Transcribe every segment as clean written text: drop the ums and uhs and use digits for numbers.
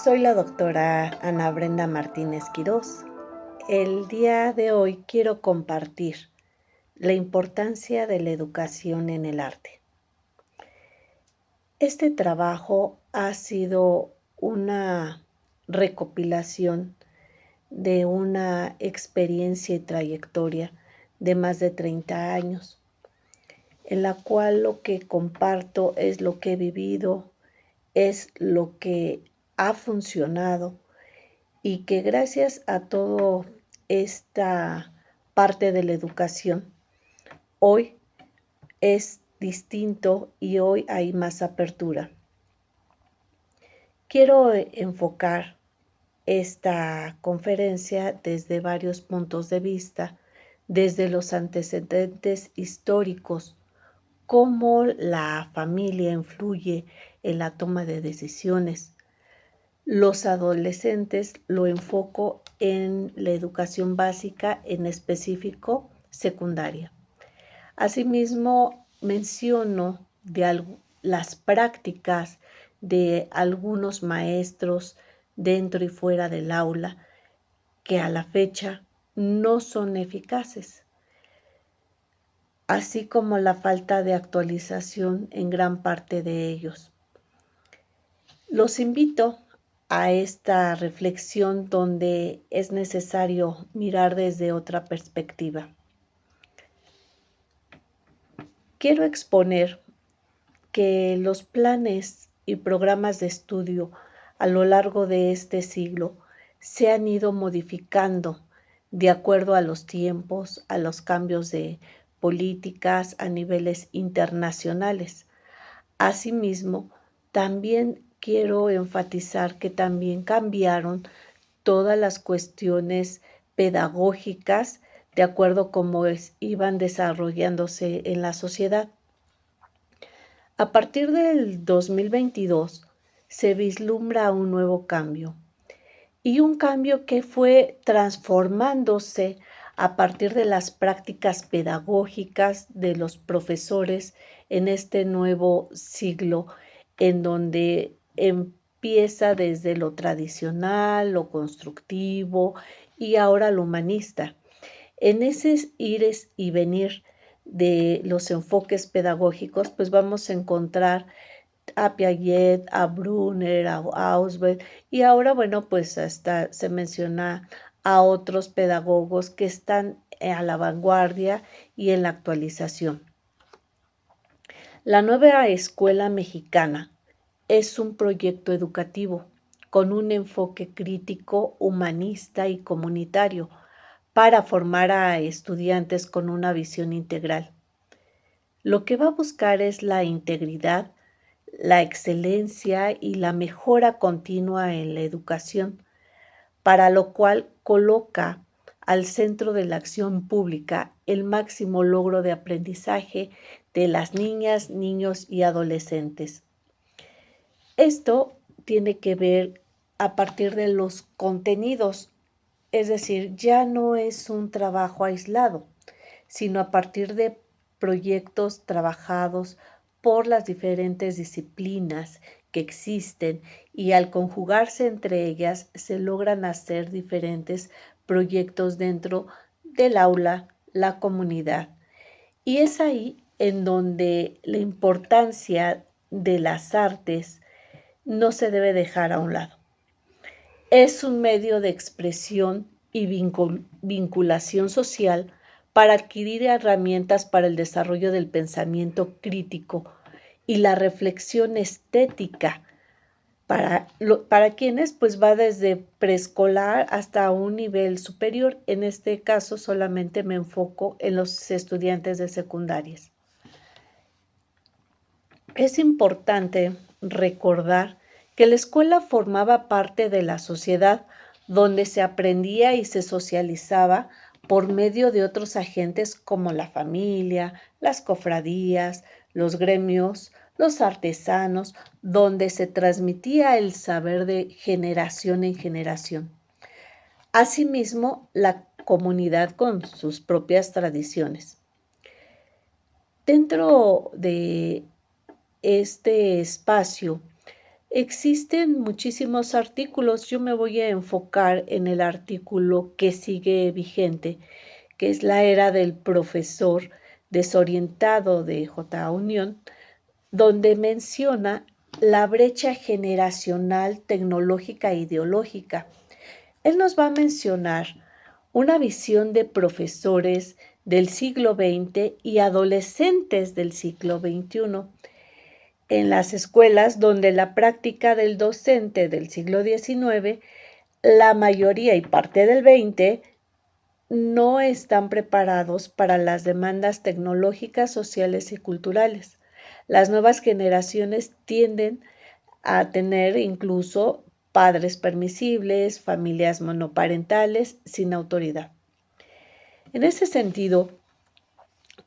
Soy la doctora Ana Brenda Martínez Quirós. El día de hoy quiero compartir la importancia de la educación en el arte. Este trabajo ha sido una recopilación de una experiencia y trayectoria de más de 30 años, en la cual lo que comparto es lo que he vivido, es lo que ha funcionado y que gracias a toda esta parte de la educación, hoy es distinto y hoy hay más apertura. Quiero enfocar esta conferencia desde varios puntos de vista, desde los antecedentes históricos, cómo la familia influye en la toma de decisiones. Los adolescentes lo enfoco en la educación básica, en específico secundaria. Asimismo, menciono las prácticas de algunos maestros dentro y fuera del aula que a la fecha no son eficaces, así como la falta de actualización en gran parte de ellos. Los invito a esta reflexión donde es necesario mirar desde otra perspectiva. Quiero exponer que los planes y programas de estudio a lo largo de este siglo se han ido modificando de acuerdo a los tiempos, a los cambios de políticas a niveles internacionales. Asimismo, también quiero enfatizar que también cambiaron todas las cuestiones pedagógicas de acuerdo a cómo iban desarrollándose en la sociedad. A partir del 2022 se vislumbra un nuevo cambio y un cambio que fue transformándose a partir de las prácticas pedagógicas de los profesores en este nuevo siglo, en donde empieza desde lo tradicional, lo constructivo y ahora lo humanista. En ese ires y venir de los enfoques pedagógicos, pues vamos a encontrar a Piaget, a Brunner, a Ausubel, y ahora, bueno, pues hasta se menciona a otros pedagogos que están a la vanguardia y en la actualización. La nueva escuela mexicana es un proyecto educativo con un enfoque crítico, humanista y comunitario para formar a estudiantes con una visión integral. Lo que va a buscar es la integridad, la excelencia y la mejora continua en la educación, para lo cual coloca al centro de la acción pública el máximo logro de aprendizaje de las niñas, niños y adolescentes. Esto tiene que ver a partir de los contenidos, es decir, ya no es un trabajo aislado, sino a partir de proyectos trabajados por las diferentes disciplinas que existen y al conjugarse entre ellas se logran hacer diferentes proyectos dentro del aula, la comunidad. Y es ahí en donde la importancia de las artes no se debe dejar a un lado. Es un medio de expresión y vinculación social para adquirir herramientas para el desarrollo del pensamiento crítico y la reflexión estética para quienes pues va desde preescolar hasta un nivel superior. En este caso solamente me enfoco en los estudiantes de secundarias. Es importante recordar que la escuela formaba parte de la sociedad donde se aprendía y se socializaba por medio de otros agentes como la familia, las cofradías, los gremios, los artesanos, donde se transmitía el saber de generación en generación. Asimismo, la comunidad con sus propias tradiciones. Dentro de este espacio Existen muchísimos artículos. Yo me voy a enfocar en el artículo que sigue vigente, que es La era del profesor desorientado de J. Unión, donde menciona la brecha generacional tecnológica e ideológica. Él nos va a mencionar una visión de profesores del siglo XX y adolescentes del siglo XXI en las escuelas donde la práctica del docente del siglo XIX, la mayoría y parte del XX, no están preparados para las demandas tecnológicas, sociales y culturales. Las nuevas generaciones tienden a tener incluso padres permisibles, familias monoparentales sin autoridad. En ese sentido,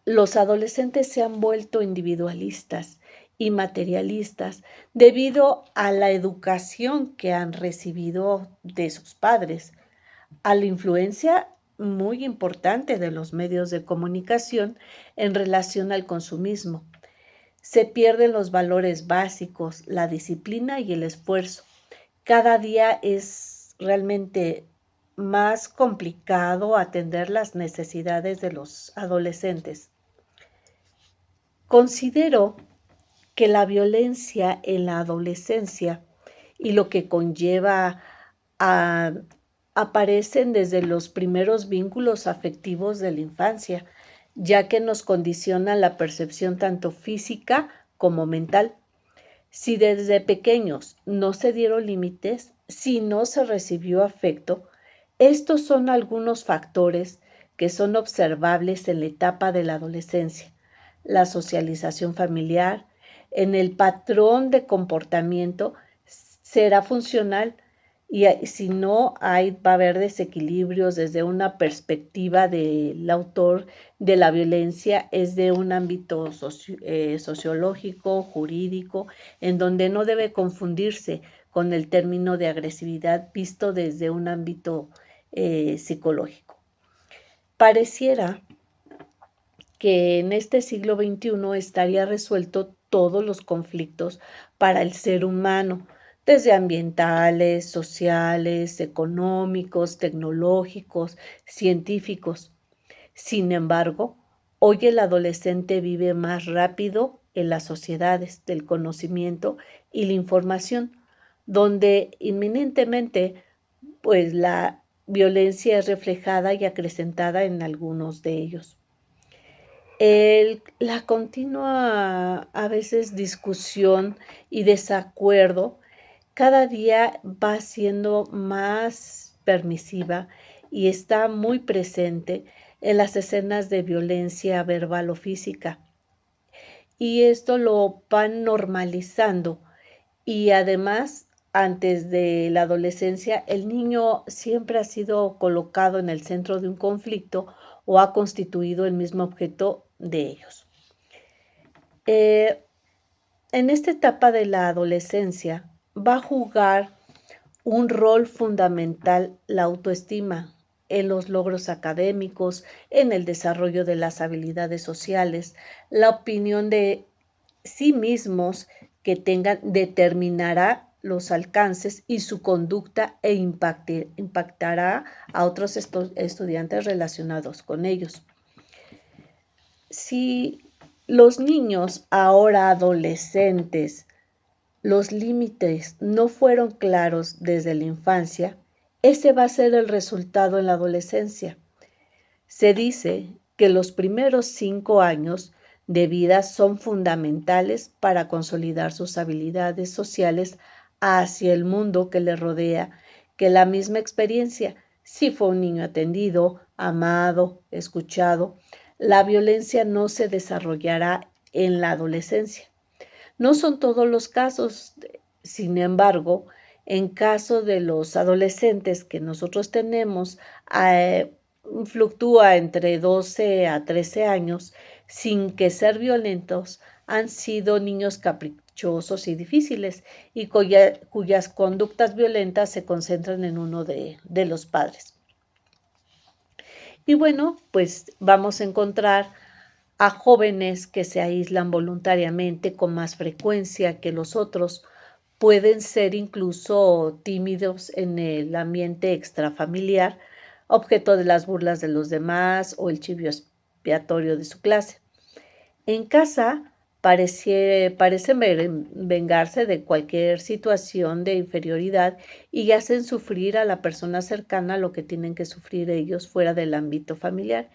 los adolescentes se han vuelto individualistas y materialistas debido a la educación que han recibido de sus padres, a la influencia muy importante de los medios de comunicación en relación al consumismo. Se pierden los valores básicos, la disciplina y el esfuerzo. Cada día es realmente más complicado atender las necesidades de los adolescentes. Considero que la violencia en la adolescencia y lo que conlleva aparecen desde los primeros vínculos afectivos de la infancia, ya que nos condiciona la percepción tanto física como mental. Si desde pequeños no se dieron límites, si no se recibió afecto, estos son algunos factores que son observables en la etapa de la adolescencia. La socialización familiar, en el patrón de comportamiento, será funcional y si no va a haber desequilibrios desde una perspectiva del autor de la violencia, es de un ámbito sociológico, jurídico, en donde no debe confundirse con el término de agresividad visto desde un ámbito psicológico. Pareciera que en este siglo XXI estaría resuelto todos los conflictos para el ser humano, desde ambientales, sociales, económicos, tecnológicos, científicos. Sin embargo, hoy el adolescente vive más rápido en las sociedades del conocimiento y la información, donde inminentemente pues la violencia es reflejada y acrecentada en algunos de ellos. La continua a veces discusión y desacuerdo cada día va siendo más permisiva y está muy presente en las escenas de violencia verbal o física. Y esto lo van normalizando. Y además, antes de la adolescencia, el niño siempre ha sido colocado en el centro de un conflicto o ha constituido el mismo objeto de ellos. En esta etapa de la adolescencia va a jugar un rol fundamental la autoestima en los logros académicos, en el desarrollo de las habilidades sociales, la opinión de sí mismos que tengan determinará los alcances y su conducta e impactará a otros estudiantes relacionados con ellos. Si los niños, ahora adolescentes, los límites no fueron claros desde la infancia, ese va a ser el resultado en la adolescencia. Se dice que los primeros 5 años de vida son fundamentales para consolidar sus habilidades sociales hacia el mundo que le rodea, que la misma experiencia, si fue un niño atendido, amado, escuchado, la violencia no se desarrollará en la adolescencia. No son todos los casos, sin embargo, en caso de los adolescentes que nosotros tenemos, fluctúa entre 12 a 13 años, sin que ser violentos, han sido niños caprichosos y difíciles y cuyas conductas violentas se concentran en uno de los padres. Y bueno, pues vamos a encontrar a jóvenes que se aíslan voluntariamente con más frecuencia que los otros pueden ser incluso tímidos en el ambiente extrafamiliar, objeto de las burlas de los demás o el chivo expiatorio de su clase. En casa parecen vengarse de cualquier situación de inferioridad y hacen sufrir a la persona cercana lo que tienen que sufrir ellos fuera del ámbito familiar.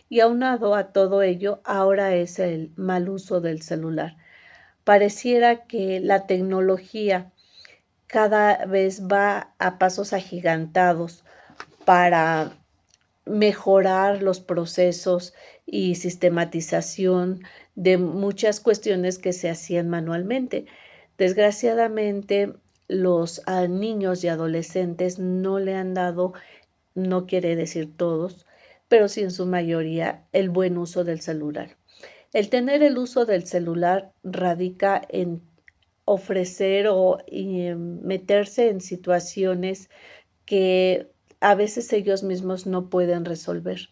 Y aunado a todo ello, ahora es el mal uso del celular. Pareciera que la tecnología cada vez va a pasos agigantados para mejorar los procesos y sistematización de muchas cuestiones que se hacían manualmente. Desgraciadamente, los niños y adolescentes no le han dado, no quiere decir todos, pero sí en su mayoría, el buen uso del celular. El tener el uso del celular radica en ofrecer o meterse en situaciones que a veces ellos mismos no pueden resolver.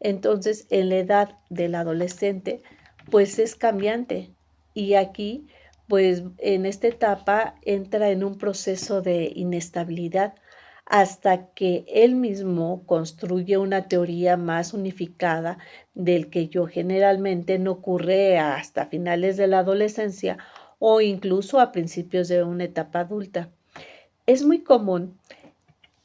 Entonces, en la edad del adolescente, pues es cambiante. Y aquí, pues en esta etapa entra en un proceso de inestabilidad hasta que él mismo construye una teoría más unificada del que yo generalmente no ocurre hasta finales de la adolescencia o incluso a principios de una etapa adulta. Es muy común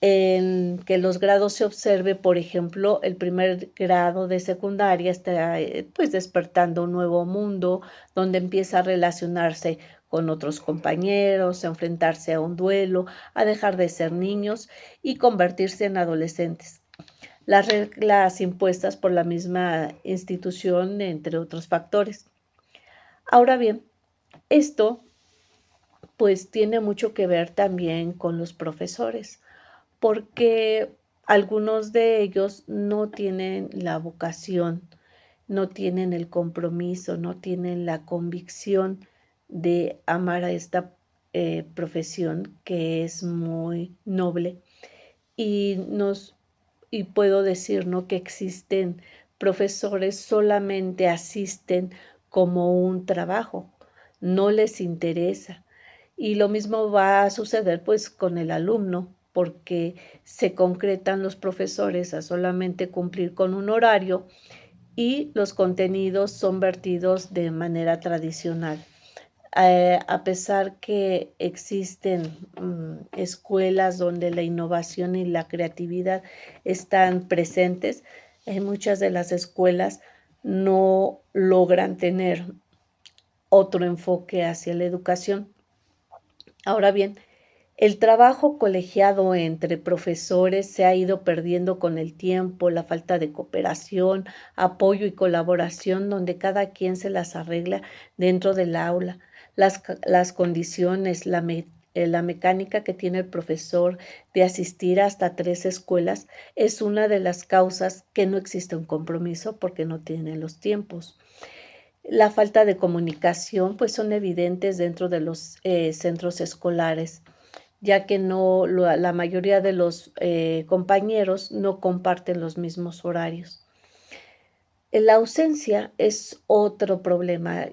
en que los grados se observe, por ejemplo, el primer grado de secundaria está pues despertando un nuevo mundo donde empieza a relacionarse con otros compañeros, a enfrentarse a un duelo, a dejar de ser niños y convertirse en adolescentes. Las reglas impuestas por la misma institución, entre otros factores. Ahora bien, esto pues tiene mucho que ver también con los profesores, porque algunos de ellos no tienen la vocación, no tienen el compromiso, no tienen la convicción de amar a esta profesión que es muy noble. Y, y puedo decir, ¿no?, que existen profesores solamente asisten como un trabajo, no les interesa. Y lo mismo va a suceder pues con el alumno, porque se concretan los profesores a solamente cumplir con un horario y los contenidos son vertidos de manera tradicional. A pesar que existen escuelas donde la innovación y la creatividad están presentes, en muchas de las escuelas no logran tener otro enfoque hacia la educación. Ahora bien, el trabajo colegiado entre profesores se ha ido perdiendo con el tiempo, la falta de cooperación, apoyo y colaboración, donde cada quien se las arregla dentro del aula. Las condiciones, la mecánica que tiene el profesor de asistir hasta 3 escuelas es una de las causas que no existe un compromiso porque no tiene los tiempos. La falta de comunicación, pues son evidentes dentro de los centros escolares, ya que la mayoría de los compañeros no comparten los mismos horarios. La ausencia es otro problema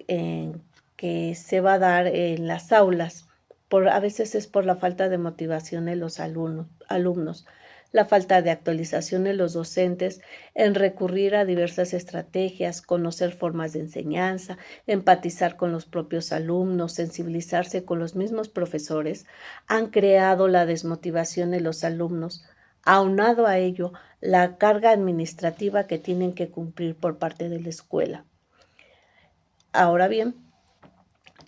que se va a dar en las aulas. A veces es por la falta de motivación en los alumnos, la falta de actualización en los docentes, en recurrir a diversas estrategias, conocer formas de enseñanza, empatizar con los propios alumnos, sensibilizarse con los mismos profesores, han creado la desmotivación en los alumnos. Aunado a ello, la carga administrativa que tienen que cumplir por parte de la escuela. Ahora bien,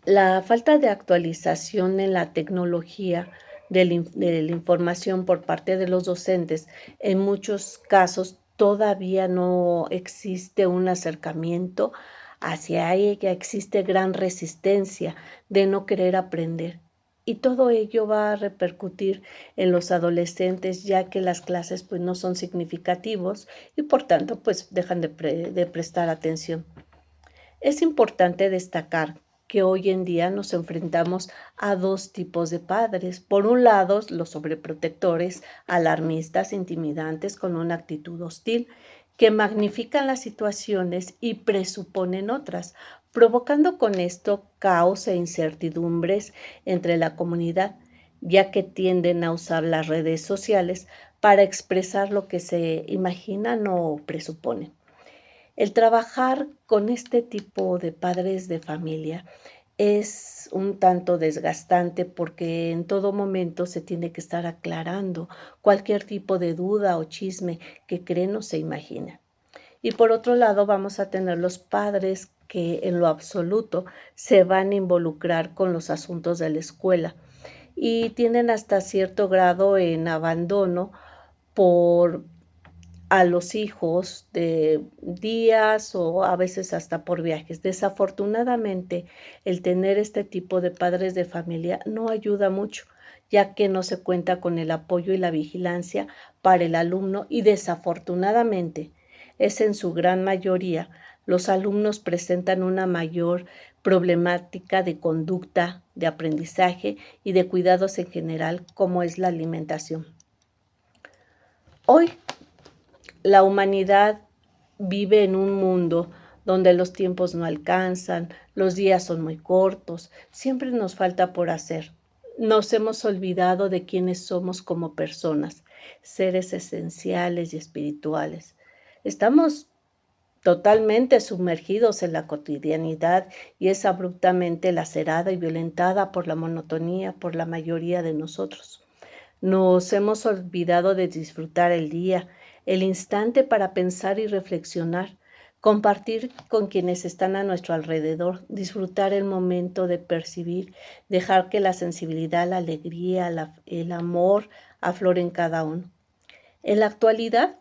la falta de actualización en la tecnología de la información por parte de los docentes, en muchos casos todavía no existe un acercamiento hacia ella, existe gran resistencia de no querer aprender. Y todo ello va a repercutir en los adolescentes, ya que las clases pues no son significativos y por tanto pues dejan de prestar atención. Es importante destacar que hoy en día nos enfrentamos a dos tipos de padres. Por un lado, los sobreprotectores, alarmistas, intimidantes, con una actitud hostil, que magnifican las situaciones y presuponen otras, provocando con esto caos e incertidumbres entre la comunidad, ya que tienden a usar las redes sociales para expresar lo que se imaginan o presuponen. El trabajar con este tipo de padres de familia es un tanto desgastante porque en todo momento se tiene que estar aclarando cualquier tipo de duda o chisme que creen o se imagina. Y por otro lado, vamos a tener los padres que en lo absoluto se van a involucrar con los asuntos de la escuela y tienen hasta cierto grado en abandono por a los hijos de días o a veces hasta por viajes. Desafortunadamente, el tener este tipo de padres de familia no ayuda mucho, ya que no se cuenta con el apoyo y la vigilancia para el alumno y desafortunadamente es en su gran mayoría los alumnos presentan una mayor problemática de conducta, de aprendizaje y de cuidados en general, como es la alimentación. Hoy la humanidad vive en un mundo donde los tiempos no alcanzan, los días son muy cortos, siempre nos falta por hacer. Nos hemos olvidado de quiénes somos como personas, seres esenciales y espirituales. Estamos totalmente sumergidos en la cotidianidad y es abruptamente lacerada y violentada por la monotonía por la mayoría de nosotros. Nos hemos olvidado de disfrutar el día, el instante para pensar y reflexionar, compartir con quienes están a nuestro alrededor, disfrutar el momento de percibir, dejar que la sensibilidad, la alegría, el amor afloren cada uno. En la actualidad,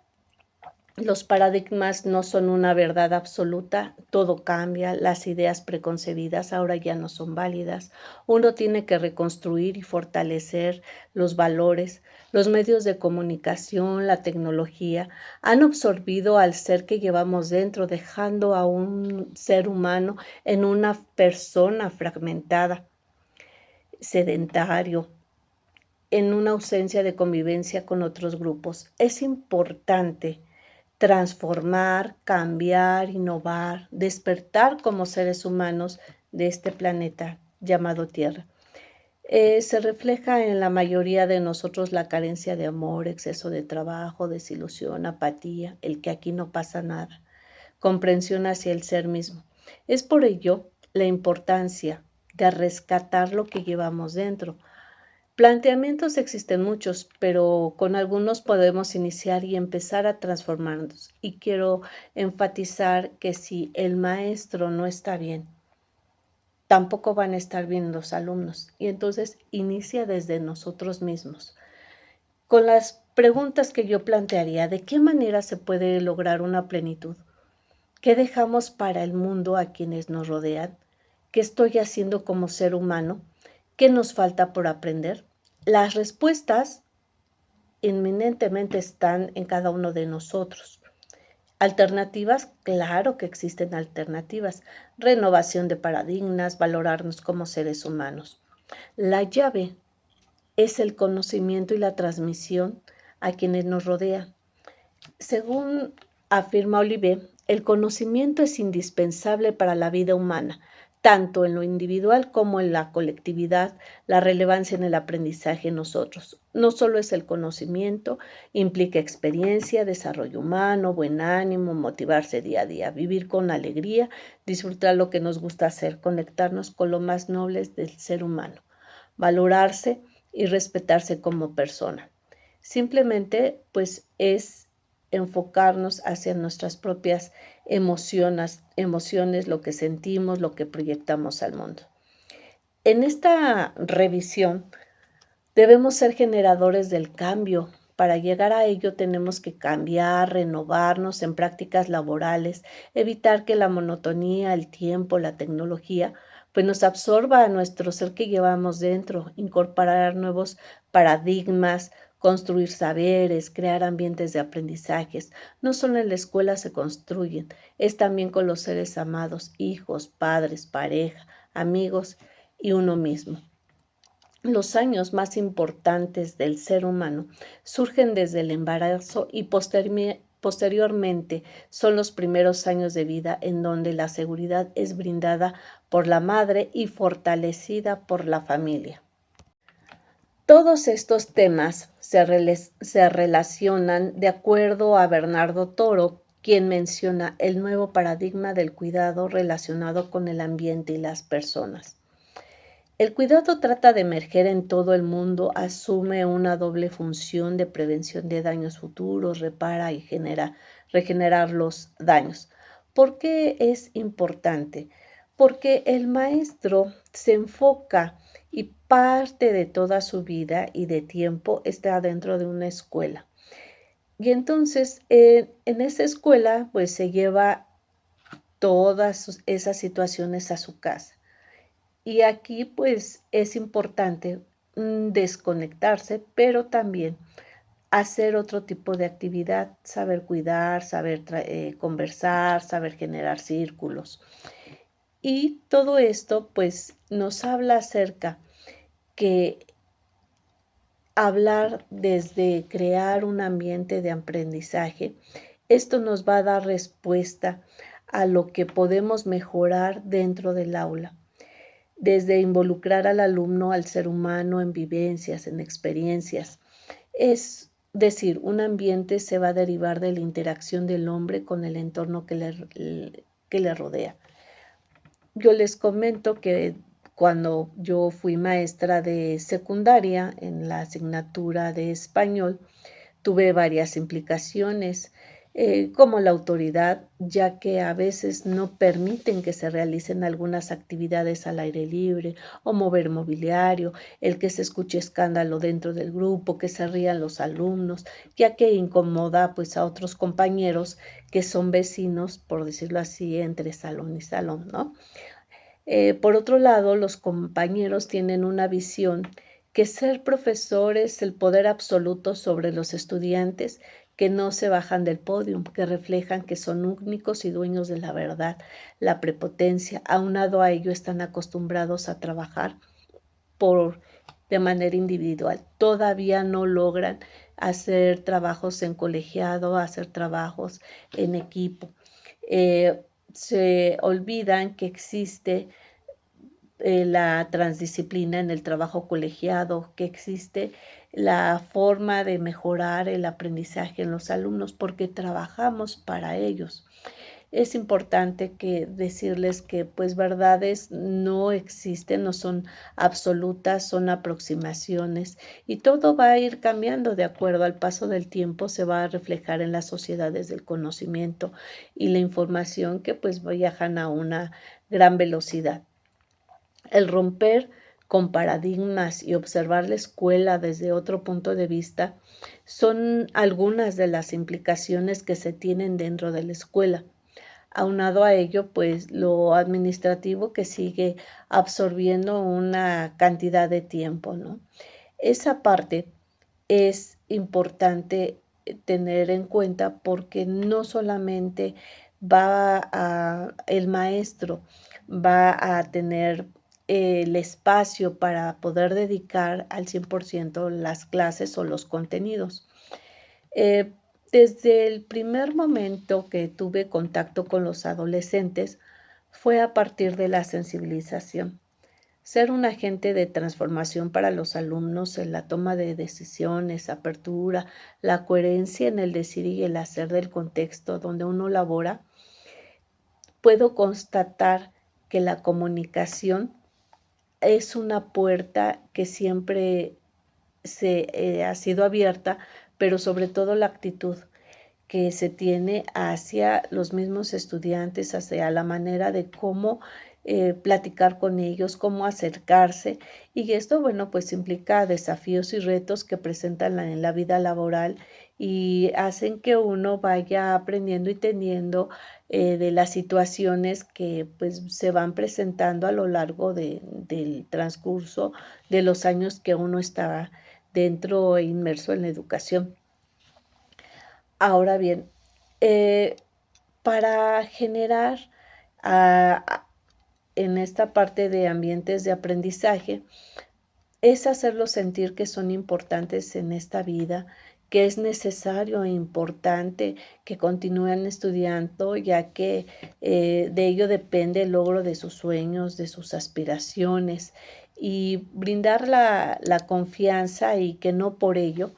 los paradigmas no son una verdad absoluta, todo cambia, las ideas preconcebidas ahora ya no son válidas. Uno tiene que reconstruir y fortalecer los valores. Los medios de comunicación, la tecnología, han absorbido al ser que llevamos dentro, dejando a un ser humano en una persona fragmentada, sedentario, en una ausencia de convivencia con otros grupos. Es importante transformar, cambiar, innovar, despertar como seres humanos de este planeta llamado Tierra. Se refleja en la mayoría de nosotros la carencia de amor, exceso de trabajo, desilusión, apatía, el que aquí no pasa nada, comprensión hacia el ser mismo. Es por ello la importancia de rescatar lo que llevamos dentro. Planteamientos existen muchos, pero con algunos podemos iniciar y empezar a transformarnos. Y quiero enfatizar que si el maestro no está bien, tampoco van a estar bien los alumnos. Y entonces inicia desde nosotros mismos. Con las preguntas que yo plantearía, ¿de qué manera se puede lograr una plenitud? ¿Qué dejamos para el mundo a quienes nos rodean? ¿Qué estoy haciendo como ser humano? ¿Qué nos falta por aprender? Las respuestas inminentemente están en cada uno de nosotros. Alternativas, claro que existen alternativas. Renovación de paradigmas, valorarnos como seres humanos. La llave es el conocimiento y la transmisión a quienes nos rodean. Según afirma Olivet, el conocimiento es indispensable para la vida humana, tanto en lo individual como en la colectividad, la relevancia en el aprendizaje en nosotros. No solo es el conocimiento, implica experiencia, desarrollo humano, buen ánimo, motivarse día a día, vivir con alegría, disfrutar lo que nos gusta hacer, conectarnos con lo más noble del ser humano, valorarse y respetarse como persona. Simplemente, pues, es enfocarnos hacia nuestras propias emociones, lo que sentimos, lo que proyectamos al mundo. En esta revisión debemos ser generadores del cambio. Para llegar a ello tenemos que cambiar, renovarnos en prácticas laborales, evitar que la monotonía, el tiempo, la tecnología, pues nos absorba a nuestro ser que llevamos dentro, incorporar nuevos paradigmas, construir saberes, crear ambientes de aprendizajes. No solo en la escuela se construyen, es también con los seres amados, hijos, padres, pareja, amigos y uno mismo. Los años más importantes del ser humano surgen desde el embarazo y Posteriormente, son los primeros años de vida en donde la seguridad es brindada por la madre y fortalecida por la familia. Todos estos temas se relacionan de acuerdo a Bernardo Toro, quien menciona el nuevo paradigma del cuidado relacionado con el ambiente y las personas. El cuidado trata de emerger en todo el mundo, asume una doble función de prevención de daños futuros, repara y regenerar los daños. ¿Por qué es importante? Porque el maestro se enfoca y parte de toda su vida y de tiempo está dentro de una escuela. Y entonces en esa escuela pues se lleva todas esas situaciones a su casa. Y aquí pues es importante desconectarse, pero también hacer otro tipo de actividad, saber cuidar, saber conversar, saber generar círculos. Y todo esto pues nos habla acerca que hablar desde crear un ambiente de aprendizaje, esto nos va a dar respuesta a lo que podemos mejorar dentro del aula. Desde involucrar al alumno, al ser humano, en vivencias, en experiencias. Es decir, un ambiente se va a derivar de la interacción del hombre con el entorno que le rodea. Yo les comento que cuando yo fui maestra de secundaria en la asignatura de español, tuve varias implicaciones, como la autoridad, ya que a veces no permiten que se realicen algunas actividades al aire libre o mover mobiliario, el que se escuche escándalo dentro del grupo, que se rían los alumnos, ya que incomoda pues a otros compañeros que son vecinos, por decirlo así, entre salón y salón, ¿no? Por otro lado, los compañeros tienen una visión que ser profesor es el poder absoluto sobre los estudiantes que no se bajan del podio, que reflejan que son únicos y dueños de la verdad, la prepotencia. Aunado a ello, están acostumbrados a trabajar de manera individual. Todavía no logran hacer trabajos en colegiado, hacer trabajos en equipo. Se olvidan que existe la transdisciplina en el trabajo colegiado, que existe la forma de mejorar el aprendizaje en los alumnos porque trabajamos para ellos. Es importante decirles que pues verdades no existen, no son absolutas, son aproximaciones y todo va a ir cambiando de acuerdo al paso del tiempo, se va a reflejar en las sociedades del conocimiento y la información que pues viajan a una gran velocidad. El romper con paradigmas y observar la escuela desde otro punto de vista son algunas de las implicaciones que se tienen dentro de la escuela. Aunado a ello, pues lo administrativo que sigue absorbiendo una cantidad de tiempo, ¿no? Esa parte es importante tener en cuenta porque no solamente el maestro va a tener el espacio para poder dedicar al 100% las clases o los contenidos. Desde el primer momento que tuve contacto con los adolescentes fue a partir de la sensibilización. Ser un agente de transformación para los alumnos en la toma de decisiones, apertura, la coherencia en el decir y el hacer del contexto donde uno labora, puedo constatar que la comunicación es una puerta que siempre ha sido abierta, pero sobre todo la actitud que se tiene hacia los mismos estudiantes, hacia la manera de cómo platicar con ellos, cómo acercarse. Y esto, bueno, pues implica desafíos y retos que presentan en la vida laboral y hacen que uno vaya aprendiendo y teniendo de las situaciones que pues se van presentando a lo largo del transcurso de los años que uno está dentro e inmerso en la educación. Ahora bien, para generar en esta parte de ambientes de aprendizaje, es hacerlos sentir que son importantes en esta vida, que es necesario e importante que continúen estudiando, ya que de ello depende el logro de sus sueños, de sus aspiraciones, y brindar la confianza y que no por ello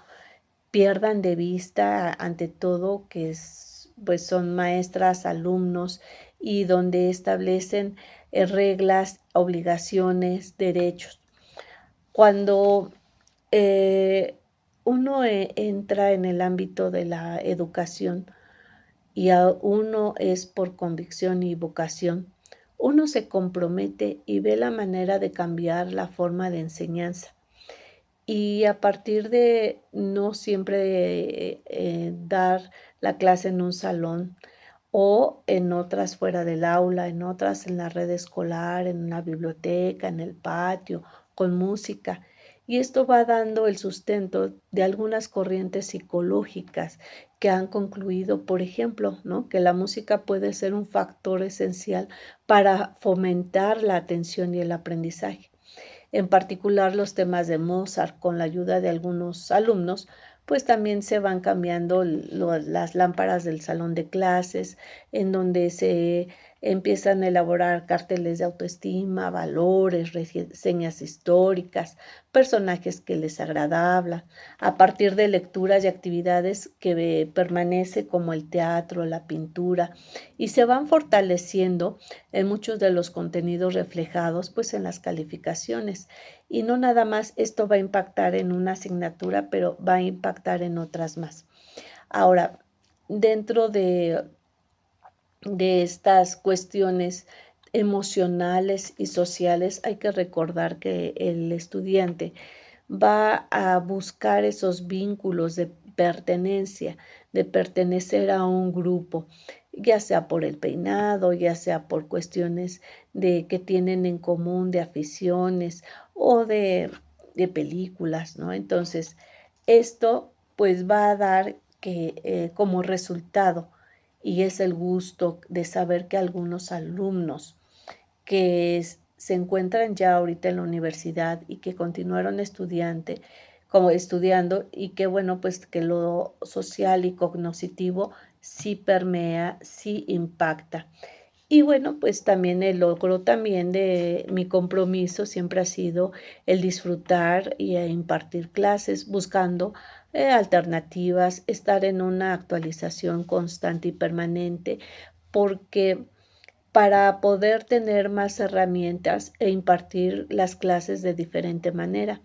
pierdan de vista ante todo que pues son maestras, alumnos y donde establecen reglas, obligaciones, derechos. Cuando uno entra en el ámbito de la educación y uno es por convicción y vocación, uno se compromete y ve la manera de cambiar la forma de enseñanza. Y a partir de no siempre dar la clase en un salón o en otras fuera del aula, en otras en la red escolar, en una biblioteca, en el patio, con música. Y esto va dando el sustento de algunas corrientes psicológicas que han concluido, por ejemplo, ¿no?, que la música puede ser un factor esencial para fomentar la atención y el aprendizaje. En particular, los temas de Mozart, con la ayuda de algunos alumnos, pues también se van cambiando las lámparas del salón de clases, en donde se empiezan a elaborar carteles de autoestima, valores, reseñas históricas, personajes que les agradaban, a partir de lecturas y actividades que permanece como el teatro, la pintura, y se van fortaleciendo en muchos de los contenidos reflejados pues en las calificaciones. Y no nada más esto va a impactar en una asignatura, pero va a impactar en otras más. Ahora, dentro de estas cuestiones emocionales y sociales, hay que recordar que el estudiante va a buscar esos vínculos de pertenencia, de pertenecer a un grupo, ya sea por el peinado, ya sea por cuestiones de que tienen en común de aficiones o de películas, ¿no? Entonces, esto pues va a dar que como resultado, y es el gusto de saber que algunos alumnos que se encuentran ya ahorita en la universidad y que continuaron como estudiando, y que bueno, pues que lo social y cognitivo sí permea, sí impacta. Y bueno, pues también el logro también de mi compromiso siempre ha sido el disfrutar y impartir clases, buscando alternativas, estar en una actualización constante y permanente, porque para poder tener más herramientas e impartir las clases de diferente manera.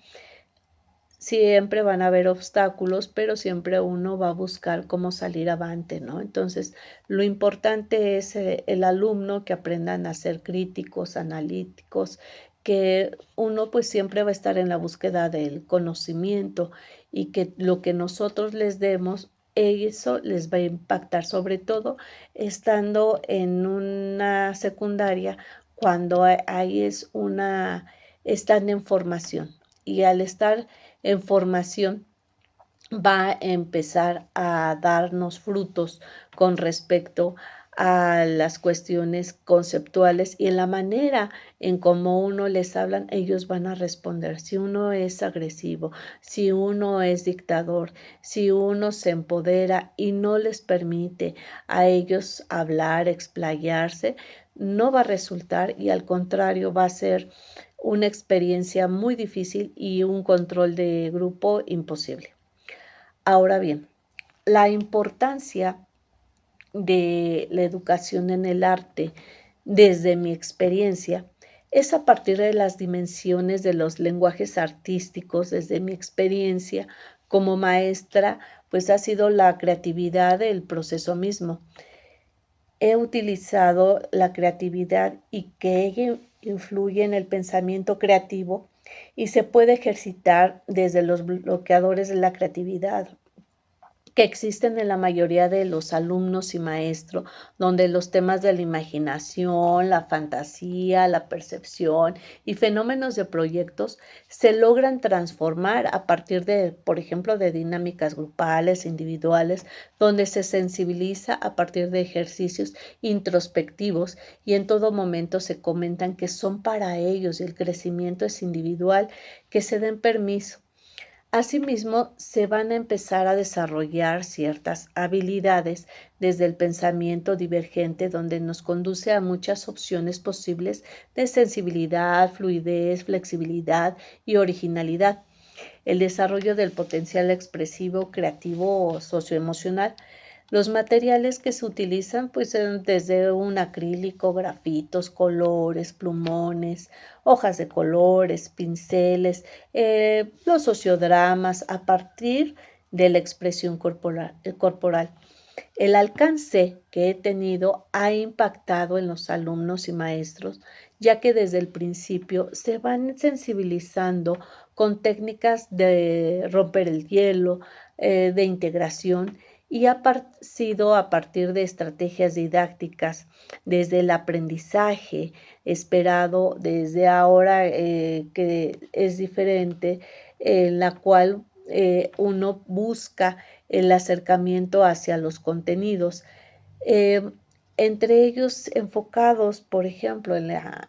Siempre van a haber obstáculos, pero siempre uno va a buscar cómo salir avante, ¿no? Entonces, lo importante es el alumno que aprendan a ser críticos, analíticos, que uno pues siempre va a estar en la búsqueda del conocimiento y que lo que nosotros les demos, eso les va a impactar, sobre todo estando en una secundaria cuando ahí están en formación, y al estar en formación va a empezar a darnos frutos con respecto a las cuestiones conceptuales y en la manera en cómo uno les hablan, ellos van a responder. Si uno es agresivo, si uno es dictador, si uno se empodera y no les permite a ellos hablar, explayarse, no va a resultar, y al contrario va a ser una experiencia muy difícil y un control de grupo imposible. Ahora bien, la importancia de la educación en el arte, desde mi experiencia, es a partir de las dimensiones de los lenguajes artísticos. Desde mi experiencia como maestra, pues ha sido la creatividad del proceso mismo. He utilizado la creatividad y que ella influye en el pensamiento creativo y se puede ejercitar desde los bloqueadores de la creatividad que existen en la mayoría de los alumnos y maestros, donde los temas de la imaginación, la fantasía, la percepción y fenómenos de proyectos se logran transformar a partir de, por ejemplo, de dinámicas grupales, individuales, donde se sensibiliza a partir de ejercicios introspectivos, y en todo momento se comentan que son para ellos y el crecimiento es individual, que se den permiso. Asimismo, se van a empezar a desarrollar ciertas habilidades desde el pensamiento divergente, donde nos conduce a muchas opciones posibles de sensibilidad, fluidez, flexibilidad y originalidad. El desarrollo del potencial expresivo, creativo o socioemocional. Los materiales que se utilizan pues desde un acrílico, grafitos, colores, plumones, hojas de colores, pinceles, los sociodramas a partir de la expresión corporal. El alcance que he tenido ha impactado en los alumnos y maestros, ya que desde el principio se van sensibilizando con técnicas de romper el hielo, de integración, y ha sido a partir de estrategias didácticas, desde el aprendizaje esperado, desde ahora que es diferente, en la cual uno busca el acercamiento hacia los contenidos, eh, entre ellos enfocados, por ejemplo, en la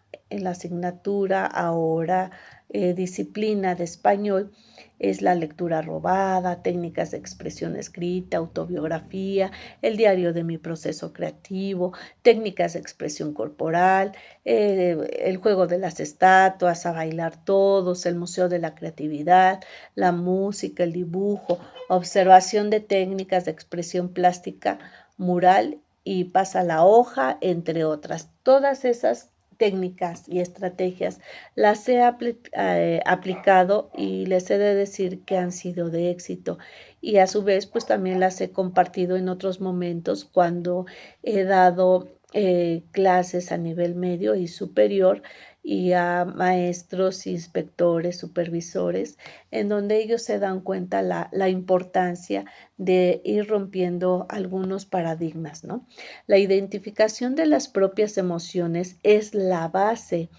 asignatura ahora disciplina de español, es la lectura robada, técnicas de expresión escrita, autobiografía, el diario de mi proceso creativo, técnicas de expresión corporal, el juego de las estatuas, a bailar todos, el museo de la creatividad, la música, el dibujo, observación de técnicas de expresión plástica, mural y pasa la hoja, entre otras. Todas esas técnicas y estrategias las he aplicado y les he de decir que han sido de éxito, y a su vez pues también las he compartido en otros momentos cuando he dado clases a nivel medio y superior y a maestros, inspectores, supervisores, en donde ellos se dan cuenta la importancia de ir rompiendo algunos paradigmas, ¿no? La identificación de las propias emociones es la base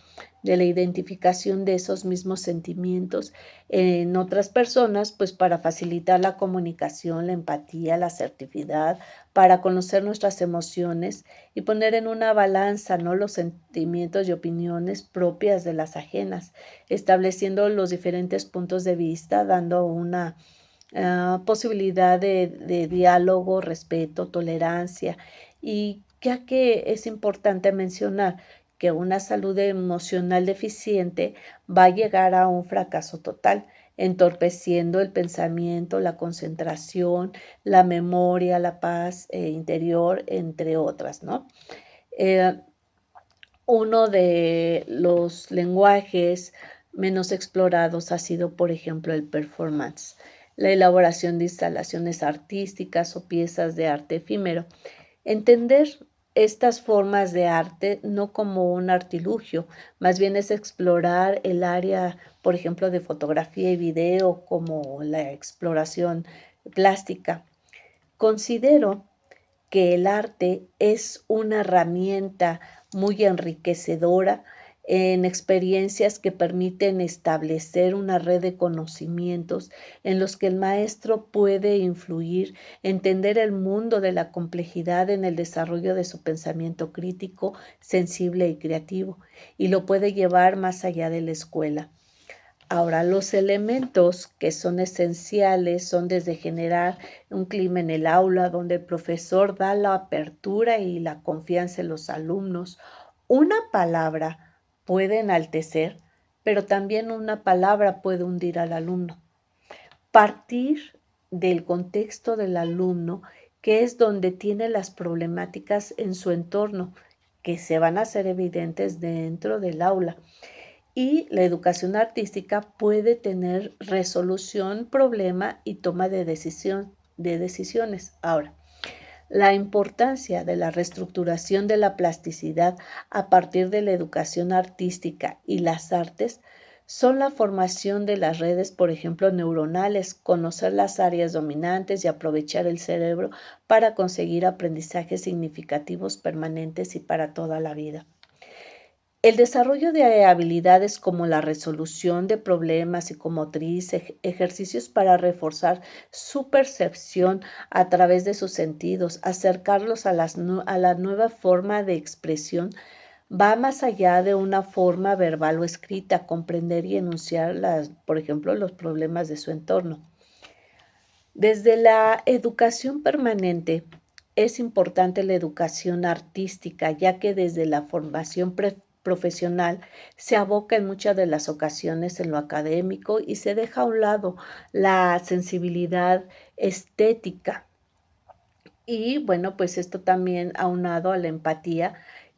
de la identificación de esos mismos sentimientos en otras personas, pues para facilitar la comunicación, la empatía, la asertividad, para conocer nuestras emociones y poner en una balanza, ¿no?, los sentimientos y opiniones propias de las ajenas, estableciendo los diferentes puntos de vista, dando una posibilidad de diálogo, respeto, tolerancia. Y ya que es importante mencionar que una salud emocional deficiente va a llegar a un fracaso total, entorpeciendo el pensamiento, la concentración, la memoria, la paz interior, entre otras, ¿no? Eh, Uno de los lenguajes menos explorados ha sido, por ejemplo, el performance, la elaboración de instalaciones artísticas o piezas de arte efímero. Entender estas formas de arte no como un artilugio, más bien es explorar el área, por ejemplo, de fotografía y video, como la exploración plástica. Considero que el arte es una herramienta muy enriquecedora en experiencias que permiten establecer una red de conocimientos en los que el maestro puede influir, entender el mundo de la complejidad en el desarrollo de su pensamiento crítico, sensible y creativo, y lo puede llevar más allá de la escuela. Ahora, los elementos que son esenciales son desde generar un clima en el aula donde el profesor da la apertura y la confianza en los alumnos. Una palabra puede enaltecer, pero también una palabra puede hundir al alumno. Partir del contexto del alumno, que es donde tiene las problemáticas en su entorno, que se van a hacer evidentes dentro del aula. Y la educación artística puede tener resolución, problema y toma de decisiones. Ahora, la importancia de la reestructuración de la plasticidad a partir de la educación artística y las artes son la formación de las redes, por ejemplo, neuronales, conocer las áreas dominantes y aprovechar el cerebro para conseguir aprendizajes significativos, permanentes y para toda la vida. El desarrollo de habilidades como la resolución de problemas psicomotriz, ejercicios para reforzar su percepción a través de sus sentidos, acercarlos a la nueva forma de expresión, va más allá de una forma verbal o escrita, comprender y enunciar, por ejemplo, los problemas de su entorno. Desde la educación permanente es importante la educación artística, ya que desde la formación profesional se aboca en muchas de las ocasiones en lo académico y se deja a un lado la sensibilidad estética. Y bueno, pues esto también aunado a la empatía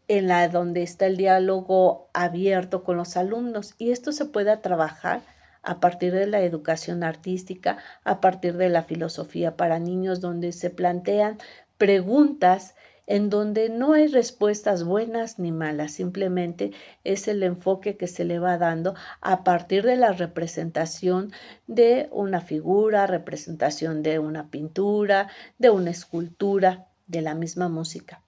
en la donde está el diálogo abierto con los alumnos. Y esto se puede trabajar a partir de la educación artística, a partir de la filosofía para niños, donde se plantean preguntas en donde no hay respuestas buenas ni malas, simplemente es el enfoque que se le va dando a partir de la representación de una figura, representación de una pintura, de una escultura, de la misma música.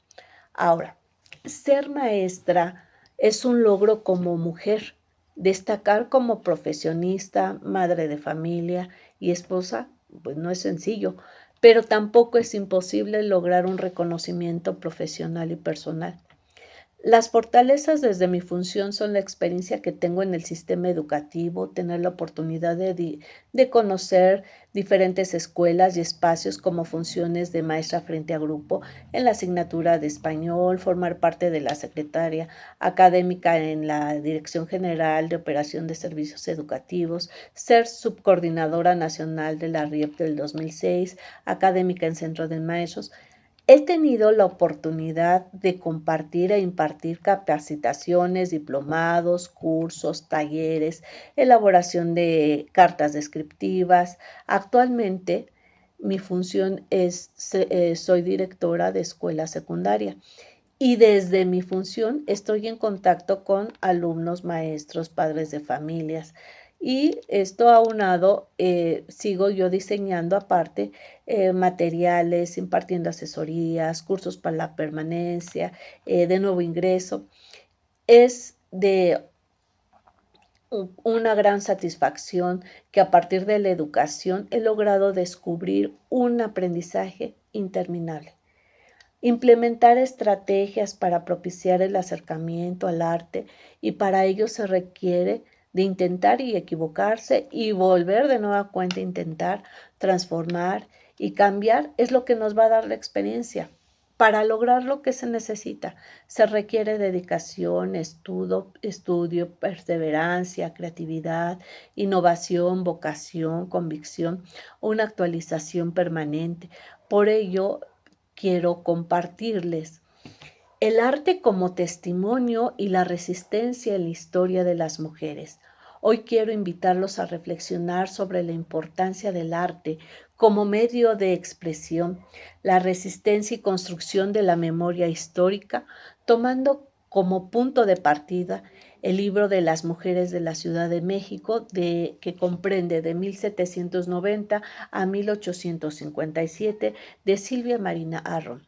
Ahora, ser maestra es un logro como mujer. Destacar como profesionista, madre de familia y esposa, pues no es sencillo, pero tampoco es imposible lograr un reconocimiento profesional y personal. Las fortalezas desde mi función son la experiencia que tengo en el sistema educativo, tener la oportunidad de conocer diferentes escuelas y espacios como funciones de maestra frente a grupo en la asignatura de español, formar parte de la secretaria académica en la Dirección General de Operación de Servicios Educativos, ser subcoordinadora nacional de la RIEP del 2006, académica en Centro de Maestros. He tenido la oportunidad de compartir e impartir capacitaciones, diplomados, cursos, talleres, elaboración de cartas descriptivas. Actualmente, mi función es, soy directora de escuela secundaria y desde mi función estoy en contacto con alumnos, maestros, padres de familias. Y esto aunado, sigo yo diseñando aparte materiales, impartiendo asesorías, cursos para la permanencia, de nuevo ingreso. Es de una gran satisfacción que a partir de la educación he logrado descubrir un aprendizaje interminable. Implementar estrategias para propiciar el acercamiento al arte y para ello se requiere de intentar y equivocarse y volver de nueva cuenta a intentar transformar y cambiar es lo que nos va a dar la experiencia. Para lograr lo que se necesita, se requiere dedicación, estudio, perseverancia, creatividad, innovación, vocación, convicción, una actualización permanente. Por ello, quiero compartirles el arte como testimonio y la resistencia en la historia de las mujeres. Hoy quiero invitarlos a reflexionar sobre la importancia del arte como medio de expresión, la resistencia y construcción de la memoria histórica, tomando como punto de partida el libro de las mujeres de la Ciudad de México, que comprende de 1790 a 1857, de Silvia Marina Arron.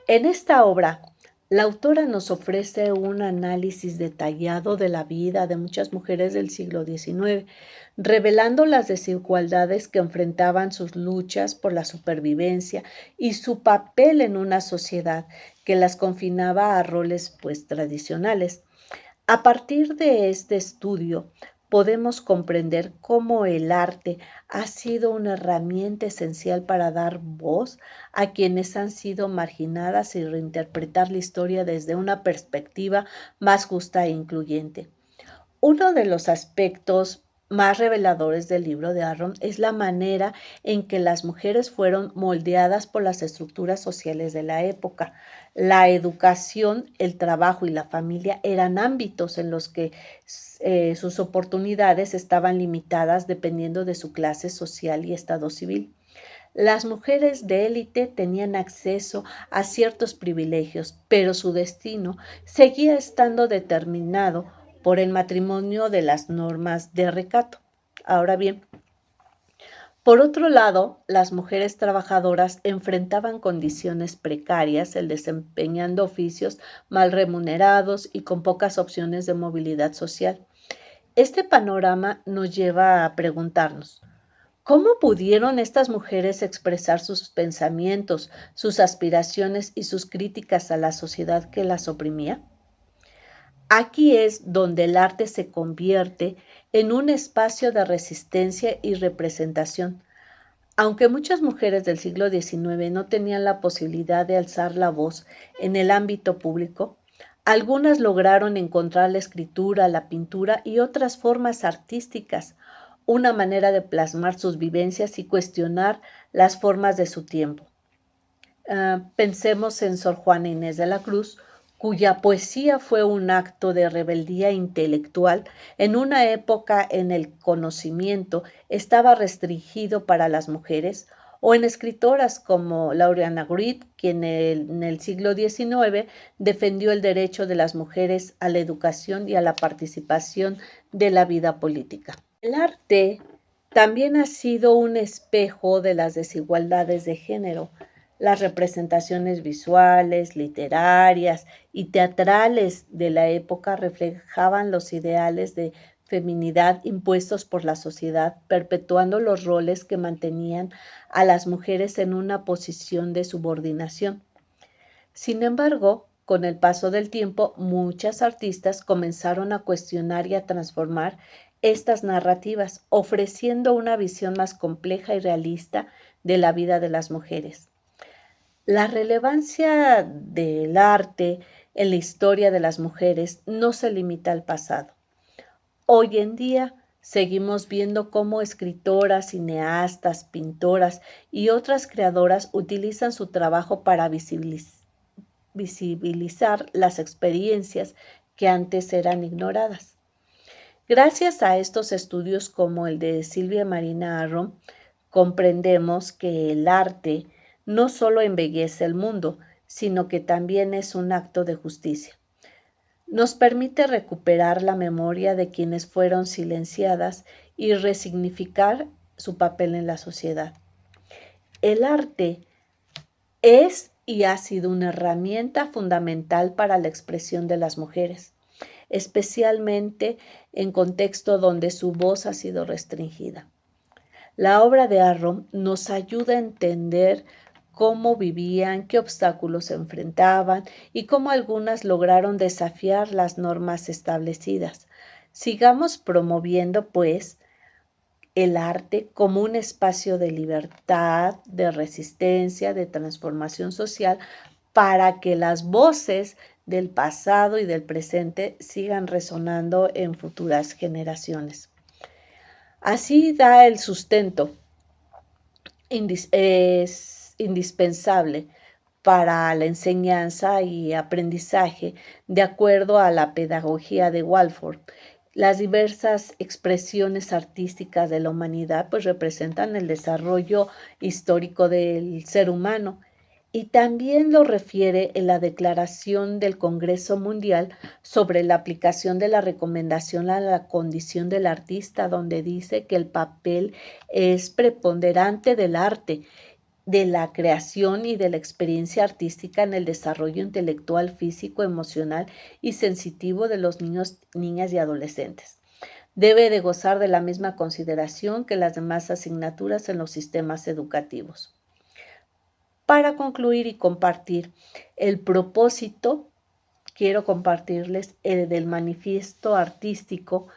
En esta obra, la autora nos ofrece un análisis detallado de la vida de muchas mujeres del siglo XIX, revelando las desigualdades que enfrentaban sus luchas por la supervivencia y su papel en una sociedad que las confinaba a roles pues tradicionales. A partir de este estudio, podemos comprender cómo el arte ha sido una herramienta esencial para dar voz a quienes han sido marginadas y reinterpretar la historia desde una perspectiva más justa e incluyente. Uno de los aspectos más reveladores del libro de Arron es la manera en que las mujeres fueron moldeadas por las estructuras sociales de la época. La educación, el trabajo y la familia eran ámbitos en los que sus oportunidades estaban limitadas dependiendo de su clase social y estado civil. Las mujeres de élite tenían acceso a ciertos privilegios, pero su destino seguía estando determinado por el matrimonio de las normas de recato. Ahora bien, por otro lado, las mujeres trabajadoras enfrentaban condiciones precarias, el desempeñando oficios mal remunerados y con pocas opciones de movilidad social. Este panorama nos lleva a preguntarnos, ¿cómo pudieron estas mujeres expresar sus pensamientos, sus aspiraciones y sus críticas a la sociedad que las oprimía? Aquí es donde el arte se convierte en un espacio de resistencia y representación. Aunque muchas mujeres del siglo XIX no tenían la posibilidad de alzar la voz en el ámbito público, algunas lograron encontrar la escritura, la pintura y otras formas artísticas, una manera de plasmar sus vivencias y cuestionar las formas de su tiempo. Pensemos en Sor Juana Inés de la Cruz, cuya poesía fue un acto de rebeldía intelectual en una época en el conocimiento estaba restringido para las mujeres, o en escritoras como Laureana Grit, quien en el siglo XIX defendió el derecho de las mujeres a la educación y a la participación de la vida política. El arte también ha sido un espejo de las desigualdades de género. Las representaciones visuales, literarias y teatrales de la época reflejaban los ideales de feminidad impuestos por la sociedad, perpetuando los roles que mantenían a las mujeres en una posición de subordinación. Sin embargo, con el paso del tiempo, muchas artistas comenzaron a cuestionar y a transformar estas narrativas, ofreciendo una visión más compleja y realista de la vida de las mujeres. La relevancia del arte en la historia de las mujeres no se limita al pasado. Hoy en día seguimos viendo cómo escritoras, cineastas, pintoras y otras creadoras utilizan su trabajo para visibilizar las experiencias que antes eran ignoradas. Gracias a estos estudios como el de Silvia Marina Arrom, comprendemos que el arte no solo embellece el mundo, sino que también es un acto de justicia. Nos permite recuperar la memoria de quienes fueron silenciadas y resignificar su papel en la sociedad. El arte es y ha sido una herramienta fundamental para la expresión de las mujeres, especialmente en contexto donde su voz ha sido restringida. La obra de Arrom nos ayuda a entender cómo vivían, qué obstáculos se enfrentaban y cómo algunas lograron desafiar las normas establecidas. Sigamos promoviendo, pues, el arte como un espacio de libertad, de resistencia, de transformación social, para que las voces del pasado y del presente sigan resonando en futuras generaciones. Así da el sustento es indispensable para la enseñanza y aprendizaje de acuerdo a la pedagogía de Waldorf. Las diversas expresiones artísticas de la humanidad pues representan el desarrollo histórico del ser humano y también lo refiere en la Declaración del Congreso Mundial sobre la aplicación de la recomendación a la condición del artista, donde dice que el papel es preponderante del arte, de la creación y de la experiencia artística en el desarrollo intelectual, físico, emocional y sensitivo de los niños, niñas y adolescentes. Debe de gozar de la misma consideración que las demás asignaturas en los sistemas educativos. Para concluir y compartir el propósito, quiero compartirles el del manifiesto artístico,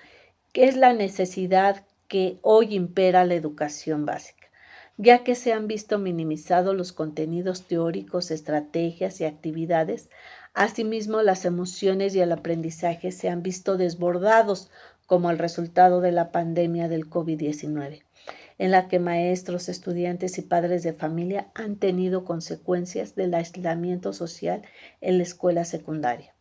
que es la necesidad que hoy impera la educación básica, ya que se han visto minimizados los contenidos teóricos, estrategias y actividades. Asimismo, las emociones y el aprendizaje se han visto desbordados como el resultado de la pandemia del COVID-19, en la que maestros, estudiantes y padres de familia han tenido consecuencias del aislamiento social en la escuela secundaria.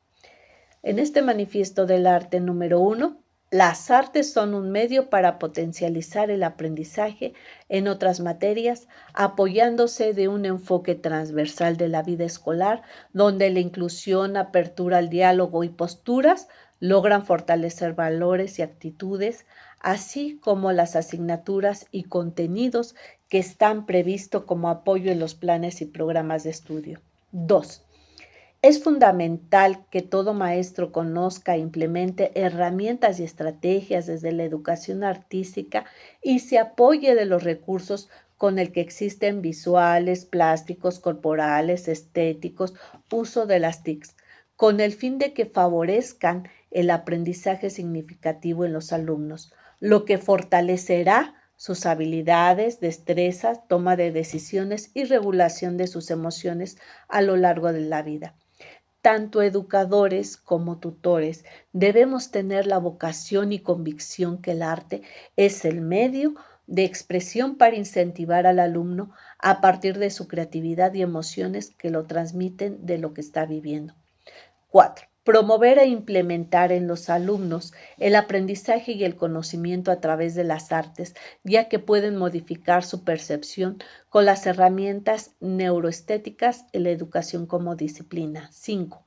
En este manifiesto del arte número 1, las artes son un medio para potencializar el aprendizaje en otras materias, apoyándose de un enfoque transversal de la vida escolar, donde la inclusión, apertura al diálogo y posturas logran fortalecer valores y actitudes, así como las asignaturas y contenidos que están previstos como apoyo en los planes y programas de estudio. 2. Es fundamental que todo maestro conozca e implemente herramientas y estrategias desde la educación artística y se apoye de los recursos con el que existen visuales, plásticos, corporales, estéticos, uso de las TICs, con el fin de que favorezcan el aprendizaje significativo en los alumnos, lo que fortalecerá sus habilidades, destrezas, toma de decisiones y regulación de sus emociones a lo largo de la vida. Tanto educadores como tutores debemos tener la vocación y convicción que el arte es el medio de expresión para incentivar al alumno a partir de su creatividad y emociones que lo transmiten de lo que está viviendo. 4. Promover e implementar en los alumnos el aprendizaje y el conocimiento a través de las artes, ya que pueden modificar su percepción con las herramientas neuroestéticas en la educación como disciplina. 5.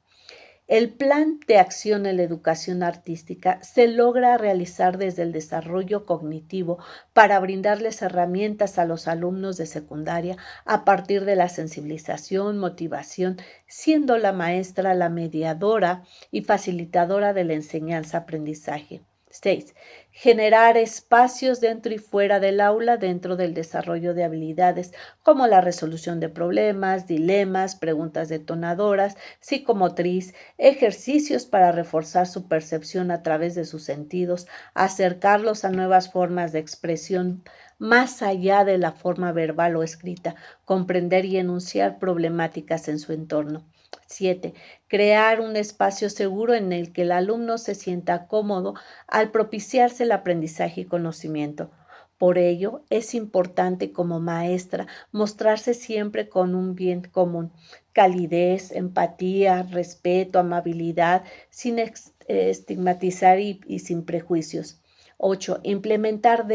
El plan de acción en la educación artística se logra realizar desde el desarrollo cognitivo para brindarles herramientas a los alumnos de secundaria a partir de la sensibilización, motivación, siendo la maestra la mediadora y facilitadora de la enseñanza-aprendizaje. 6. Generar espacios dentro y fuera del aula dentro del desarrollo de habilidades como la resolución de problemas, dilemas, preguntas detonadoras, psicomotriz, ejercicios para reforzar su percepción a través de sus sentidos, acercarlos a nuevas formas de expresión más allá de la forma verbal o escrita, comprender y enunciar problemáticas en su entorno. 7. Crear un espacio seguro en el que el alumno se sienta cómodo al propiciarse el aprendizaje y conocimiento. Por ello, es importante como maestra mostrarse siempre con un bien común, calidez, empatía, respeto, amabilidad, sin estigmatizar y sin prejuicios. 8. Implementar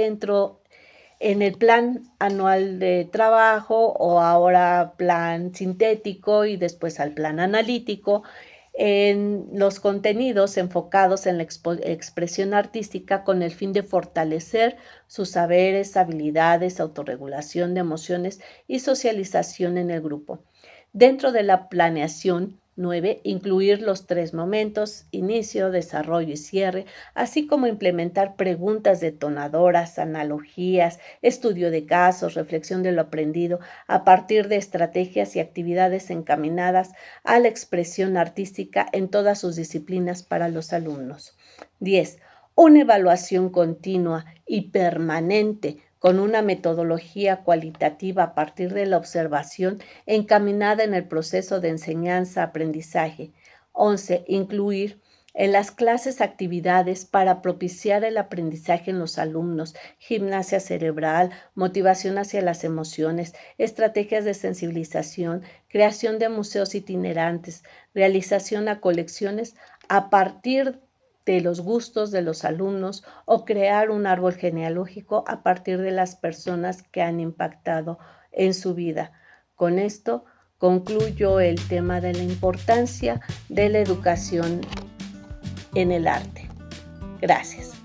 en el plan anual de trabajo o ahora plan sintético y después al plan analítico, en los contenidos enfocados en la expresión artística con el fin de fortalecer sus saberes, habilidades, autorregulación de emociones y socialización en el grupo. Dentro de la planeación, 9. Incluir los 3 momentos, inicio, desarrollo y cierre, así como implementar preguntas detonadoras, analogías, estudio de casos, reflexión de lo aprendido a partir de estrategias y actividades encaminadas a la expresión artística en todas sus disciplinas para los alumnos. 10. Una evaluación continua y permanente con una metodología cualitativa a partir de la observación encaminada en el proceso de enseñanza-aprendizaje. 11. Incluir en las clases actividades para propiciar el aprendizaje en los alumnos, gimnasia cerebral, motivación hacia las emociones, estrategias de sensibilización, creación de museos itinerantes, realización a colecciones a partir de los gustos de los alumnos o crear un árbol genealógico a partir de las personas que han impactado en su vida. Con esto concluyo el tema de la importancia de la educación en el arte. Gracias.